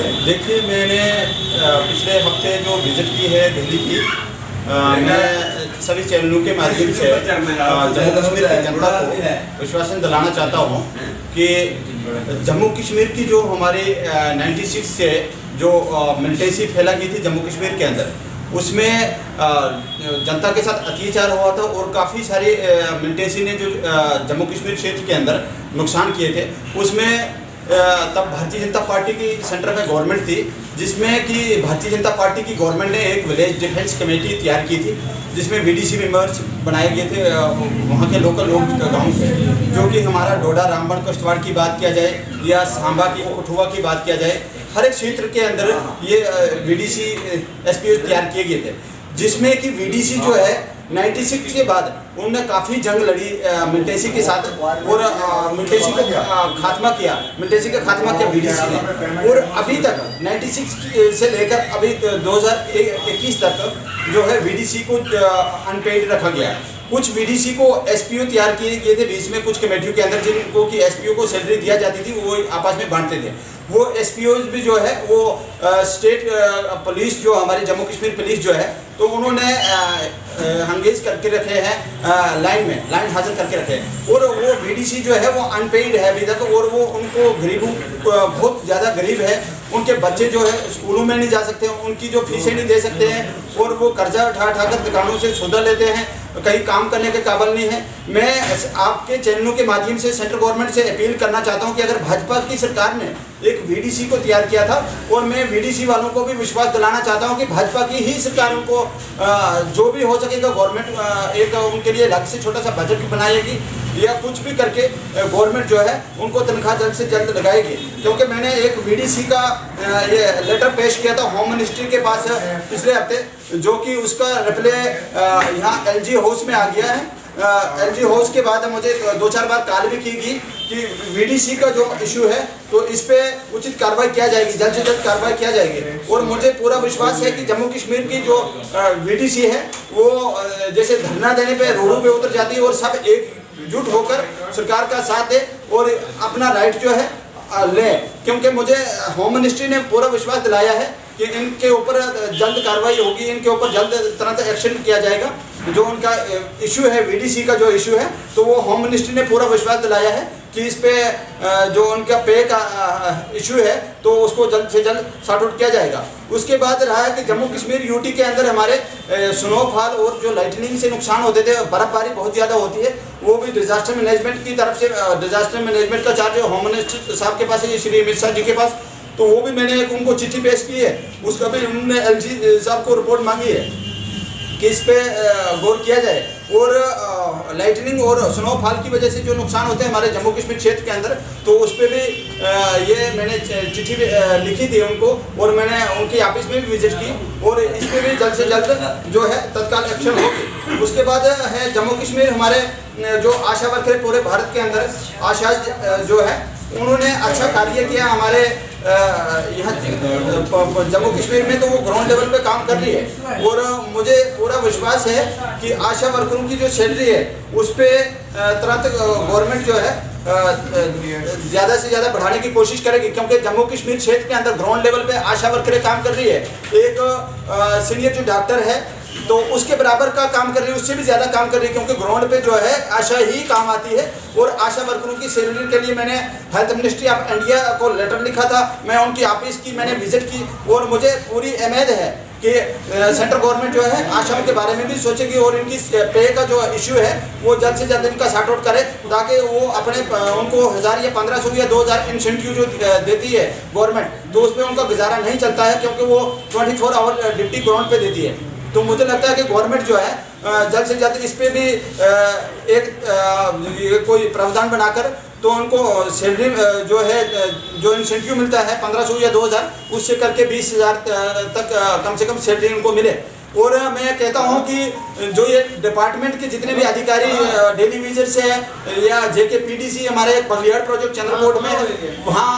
देखिए, मैंने पिछले हफ्ते जो विजिट की है दिल्ली की, मैं सभी चैनलों के माध्यम से जम्मू कश्मीर की जनता को विश्वासन दिलाना चाहता हूँ कि जम्मू कश्मीर की जो हमारी 96 से जो मिलिटेंसी फैला गई थी जम्मू कश्मीर के अंदर, उसमें जनता के साथ अत्याचार हुआ था और काफ़ी सारे मिलिटेंसी ने जो जम्मू कश्मीर क्षेत्र के अंदर नुकसान किए थे। उसमें तब भारतीय जनता पार्टी की सेंटर में गवर्नमेंट थी, जिसमें कि भारतीय जनता पार्टी की गवर्नमेंट ने एक विलेज डिफेंस कमेटी तैयार की थी, जिसमें वीडीसी मेंबर्स बनाए गए थे वहाँ के लोकल लोग गाँव से, जो कि हमारा डोडा, रामबन, किश्तवाड़ की बात किया जाए या सांबा की, कठुआ की बात किया जाए, हर एक क्षेत्र के अंदर ये वीडीसी एसपीओ तैयार किए गए थे, जिसमें कि वीडीसी जो है 96 के बाद उन्होंने काफ़ी जंग लड़ी मिलिटेंसी के साथ और मिलिटेंसी का खात्मा किया वीडीसी ने। और अभी तक 96 से लेकर अभी 2021 तक जो है वीडीसी को अनपेड रखा गया। कुछ वीडीसी को एसपीओ तैयार किए गए थे बीच में कुछ कमेटियों के अंदर, जिनको कि एसपीओ को सैलरी दिया जाती थी, वो आपस में बांटते थे। वो एसपीओ भी जो है वो स्टेट पुलिस जो हमारी जम्मू कश्मीर पुलिस जो है, तो उन्होंने एंगेज करके रखे हैं, लाइन हासिल करके रखे हैं। और वो वीडीसी जो है वो अनपेड है अभी तक, और वो उनको गरीबों बहुत ज़्यादा गरीब है, उनके बच्चे जो है स्कूलों में नहीं जा सकते, उनकी जो फीसें नहीं दे सकते हैं, और वो कर्जा उठा कर दुकानों से सौदा लेते हैं, कहीं काम करने के काबिल नहीं है। मैं आपके चैनलों के माध्यम से सेंट्रल गवर्नमेंट से अपील करना चाहता हूं कि अगर भाजपा की सरकार ने एक वीडीसी को तैयार किया था, और मैं वीडीसी वालों को भी विश्वास दिलाना चाहता हूं कि भाजपा की ही सरकार उनको जो भी हो सकेगा गवर्नमेंट एक उनके लिए अलग से छोटा सा बजट बनाएगी, या कुछ भी करके गवर्नमेंट जो है उनको तनख्वाह जल्द से जल्द लगाएगी। क्योंकि मैंने एक वीडीसी का ये लेटर पेश किया था होम मिनिस्ट्री के पास पिछले हफ्ते, जो कि उसका रिप्ले यहाँ एलजी हाउस में आ गया है। एलजी हाउस के बाद मुझे 2-4 बार कॉल भी की गई कि वीडीसी का जो इशू है तो इस पे उचित कार्रवाई किया जाएगी, जल्द से जल्द कार्रवाई किया जाएगी। और मुझे पूरा विश्वास है कि जम्मू कश्मीर की जो वीडीसी है वो जैसे धरना देने पे रोडों पे उतर जाती है और सब एकजुट होकर सरकार का साथ दे और अपना राइट जो है ले। क्योंकि मुझे होम मिनिस्ट्री ने पूरा विश्वास दिलाया है कि इनके ऊपर जल्द कार्रवाई होगी, इनके ऊपर जल्द तुरंत एक्शन किया जाएगा। जो उनका इशू है वीडीसी का जो इशू है, तो वो होम मिनिस्ट्री ने पूरा विश्वास दिलाया है कि इस पे जो उनका पे का इशू है तो उसको जल्द से जल्द सॉर्ट आउट किया जाएगा। उसके बाद रहा है कि जम्मू कश्मीर यूटी के अंदर हमारे स्नोफॉल और जो लाइटनिंग से नुकसान होते थे, बर्फबारी बहुत ज़्यादा होती है, वो भी डिजास्टर मैनेजमेंट की तरफ से डिजास्टर मैनेजमेंट का चार्ज होम मिनिस्टर साहब के पास है, श्री अमित शाह जी के पास, तो वो भी मैंने उनको चिट्ठी पेश की है, उसका भी उन्होंने एलजी साहब को रिपोर्ट मांगी है कि इस पे गौर किया जाए। और लाइटनिंग और स्नोफॉल की वजह से जो नुकसान होते हैं हमारे जम्मू कश्मीर क्षेत्र के अंदर, तो उस पर भी ये मैंने चिट्ठी लिखी थी उनको, और मैंने उनकी ऑफिस में भी विजिट की, और इस पर भी जल्द से जल्द जो है तत्काल एक्शन होगी। उसके बाद है जम्मू कश्मीर हमारे जो आशा वर्कर पूरे भारत के अंदर आशा जो है उन्होंने अच्छा कार्य किया हमारे यहाँ जम्मू कश्मीर में, तो वो ग्राउंड लेवल पे काम कर रही है। और मुझे पूरा विश्वास है कि आशा वर्करों की जो सैलरी है उस पर तुरंत गवर्नमेंट जो है ज़्यादा से ज़्यादा बढ़ाने की कोशिश करेगी। क्योंकि जम्मू कश्मीर क्षेत्र के अंदर ग्राउंड लेवल पे आशा वर्करें काम कर रही है, एक सीनियर जो डॉक्टर है तो उसके बराबर का काम कर रही है, उससे भी ज़्यादा काम कर रही है, क्योंकि ग्राउंड पे जो है आशा ही काम आती है। और आशा वर्करों की सैलरी के लिए मैंने हेल्थ मिनिस्ट्री ऑफ इंडिया को लेटर लिखा था, मैं उनकी ऑफिस की मैंने विजिट की, और मुझे पूरी उम्मीद है कि सेंट्रल गवर्नमेंट जो है आशाओं के बारे में भी सोचेगी और इनकी पे का जो इशू है वो जल्द से जल्द इनका सॉर्ट आउट करे, ताकि वो अपने उनको 1000 या 1500 या 2000 इंसेंटिव जो देती है गवर्नमेंट, तो उस पर उनका गुजारा नहीं चलता है, क्योंकि वो 24 आवर ड्यूटी ग्राउंड पे देती है। तो मुझे लगता है कि गवर्नमेंट जो है जल्द से जल्द इस पर भी एक कोई प्रावधान बनाकर तो उनको सैलरी जो है जो इंसेंटिव मिलता है 1500 या 2000, उससे करके 20,000 तक कम से कम सैलरी उनको मिले। और मैं कहता हूं कि जो ये डिपार्टमेंट के जितने भी अधिकारी डेली विजिट से है या जेके पीडीसी हमारे बलियाड़ प्रोजेक्ट चंद्रकोट में वहाँ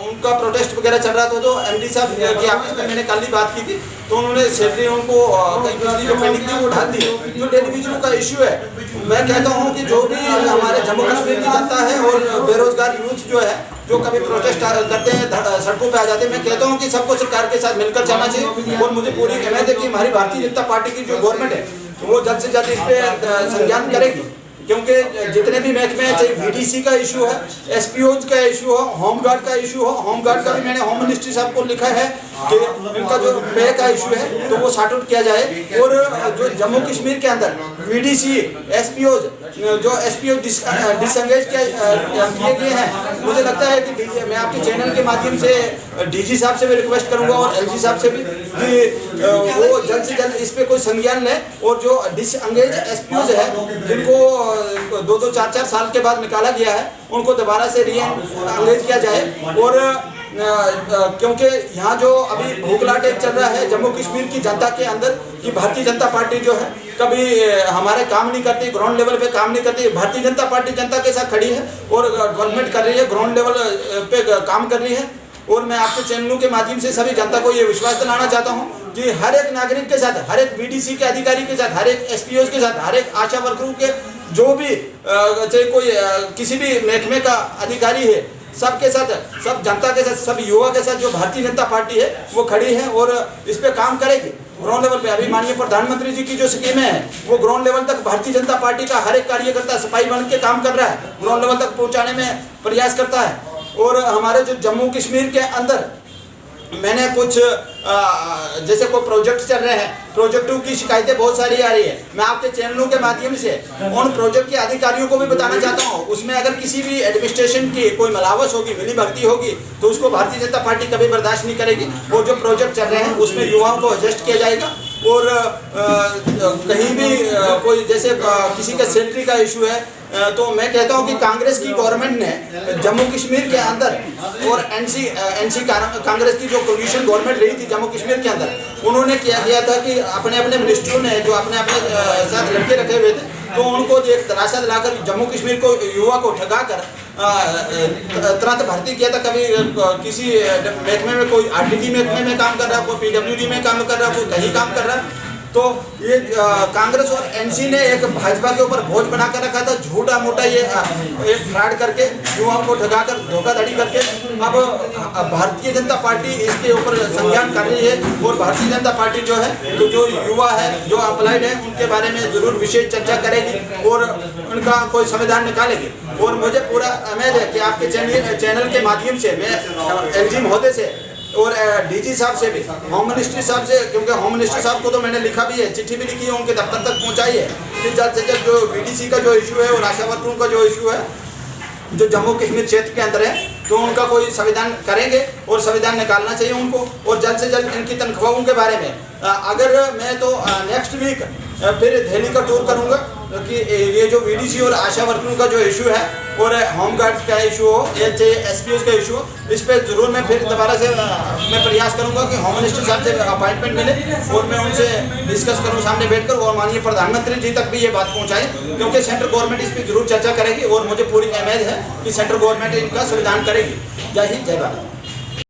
उनका प्रोटेस्ट वगैरह चल रहा था, तो एमडी साहब के ऑफिस में मैंने कल ही बात की थी, तो उन्होंने सैलरी उनको कहीं पिछली जो पेंडिंग थी वो ढाल दी। जो डेली विजिट का इशू है, मैं कहता हूँ कि जो भी हमारे जम्मू कश्मीर की जनता है और बेरोजगार यूथ जो है, जो कभी प्रोटेस्ट करते हैं, सड़कों पे आ जाते हैं। मैं कहता हूँ कि सबको सरकार के साथ मिलकर चलना चाहिए और मुझे पूरी उम्मीद है कि हमारी भारतीय जनता पार्टी की जो गवर्नमेंट है वो जल्द से जल्द इस पर संज्ञान करेगी, क्योंकि जितने भी महकमे हैं, चाहे VDC का इशू है, SPOs का इशू हो, होमगार्ड का इशू हो, होमगार्ड का भी मैंने होम मिनिस्ट्री साहब को लिखा है कि इनका जो पे का इशू है तो वो सॉर्ट आउट किया जाए। और जो जम्मू कश्मीर के अंदर VDC, SPOs, जो SPO डिसंगेज किए गए हैं, मुझे लगता है कि मैं आपके चैनल के माध्यम से DG साहब से भी रिक्वेस्ट करूंगा और LG साहब से भी कि वो जल्द से जल्द इस पे कोई संज्ञान लें और जो डिसंगेज SPOs है जिनको 2-2, 4-4 साल के बाद निकाला गया है उनको दोबारा से रीएंगेज किया जाए। और क्योंकि यहाँ जो अभी भूखला टेक चल रहा है जम्मू कश्मीर की जनता के अंदर कि भारतीय जनता पार्टी जो है कभी हमारे काम नहीं करती, ग्राउंड लेवल पे काम नहीं करती। भारतीय जनता पार्टी जनता के साथ खड़ी है और डेवलपमेंट कर रही है, ग्राउंड लेवल पे काम कर रही है। और मैं आपके चैनलों के माध्यम से सभी जनता को ये विश्वास दिलाना चाहता हूँ कि हर एक नागरिक के साथ, हर एक VDC के अधिकारी के साथ, हर एक SPOs के साथ, हर एक आशा वर्करों के जो भी चाहे कोई किसी भी महकमे का अधिकारी है, सबके साथ, सब जनता के साथ, सब युवा के साथ जो भारतीय जनता पार्टी है वो खड़ी है और इस पे काम करेगी ग्राउंड लेवल पे। अभी माननीय प्रधानमंत्री जी की जो स्कीमें हैं वो ग्राउंड लेवल तक भारतीय जनता पार्टी का हर एक कार्यकर्ता सिपाही बन के काम कर रहा है, ग्राउंड लेवल तक पहुँचाने में प्रयास करता है। और हमारे जो जम्मू कश्मीर के अंदर मैंने कुछ जैसे कोई प्रोजेक्ट चल रहे हैं, प्रोजेक्टों की शिकायतें बहुत सारी आ रही है। मैं आपके चैनलों के माध्यम से उन प्रोजेक्ट के अधिकारियों को भी बताना चाहता हूँ, उसमें अगर किसी भी एडमिनिस्ट्रेशन की कोई मलावस होगी, मिली भगती होगी तो उसको भारतीय जनता पार्टी कभी बर्दाश्त नहीं करेगी। और जो प्रोजेक्ट चल रहे हैं उसमें युवाओं को एडजस्ट किया जाएगा। और कहीं भी कोई जैसे किसी का सैलरी का इशू है तो मैं कहता हूं कि कांग्रेस की गवर्नमेंट ने जम्मू कश्मीर के अंदर और एनसी कांग्रेस की जो कोलिशन गवर्नमेंट रही थी जम्मू कश्मीर के अंदर, उन्होंने किया गया था कि अपने अपने मिनिस्टरों ने जो अपने अपने साथ लड़के रखे हुए थे तो उनको एक तराशा दिलाकर जम्मू कश्मीर को युवा को ठगा कर तुरंत भर्ती किया था। कभी किसी महकमे में, कोई RTD महकमे में काम कर रहा, कोई PWD में काम कर रहा, कोई कहीं काम कर रहा। तो ये कांग्रेस और NC ने एक भाजपा के ऊपर बोझ बना कर रखा था, झूठा मोटा ये एक फ्रॉड करके युवाओं को ठगा कर धोखाधड़ी करके। अब भारतीय जनता पार्टी इसके ऊपर संज्ञान कर रही है और भारतीय जनता पार्टी जो है तो जो युवा है, जो अप्लाइड है, उनके बारे में जरूर विशेष चर्चा करेगी और उनका कोई संविधान निकालेगी। और मुझे पूरा उम्मीद है कि आपके चैनल के माध्यम से मैं LG महोदय से और DG साहब से भी, होम मिनिस्ट्री साहब से, क्योंकि होम मिनिस्ट्री साहब को तो मैंने लिखा भी है, चिट्ठी भी लिखी है, उनके दफ्तर तक पहुंचाई है कि जल्द से जल्द जो VDC का जो इशू है और आशा वर्करों का जो इशू है जो जम्मू कश्मीर क्षेत्र के अंदर है तो उनका कोई संविधान करेंगे और संविधान निकालना चाहिए उनको। और जल्द से जल्द इनकी तनख्वाहों के बारे में अगर मैं तो नेक्स्ट वीक फिर दिल्ली का टूर करूंगा कि ये जो VDC और आशा वर्करों का जो इशू है और होमगार्ड का इशू हो या SPOs का इशू हो, इस पर जरूर मैं फिर दोबारा से मैं प्रयास करूंगा कि होम मिनिस्टर साहब से अपॉइंटमेंट मिले और मैं उनसे डिस्कस करूं सामने बैठकर और माननीय प्रधानमंत्री जी तक भी ये बात पहुंचाएं, क्योंकि सेंट्रल गवर्नमेंट इस पर जरूर चर्चा करेगी और मुझे पूरी उम्मीद है कि सेंट्रल गवर्नमेंट इनका संविधान करेगी। जय हिंद, जय भारत।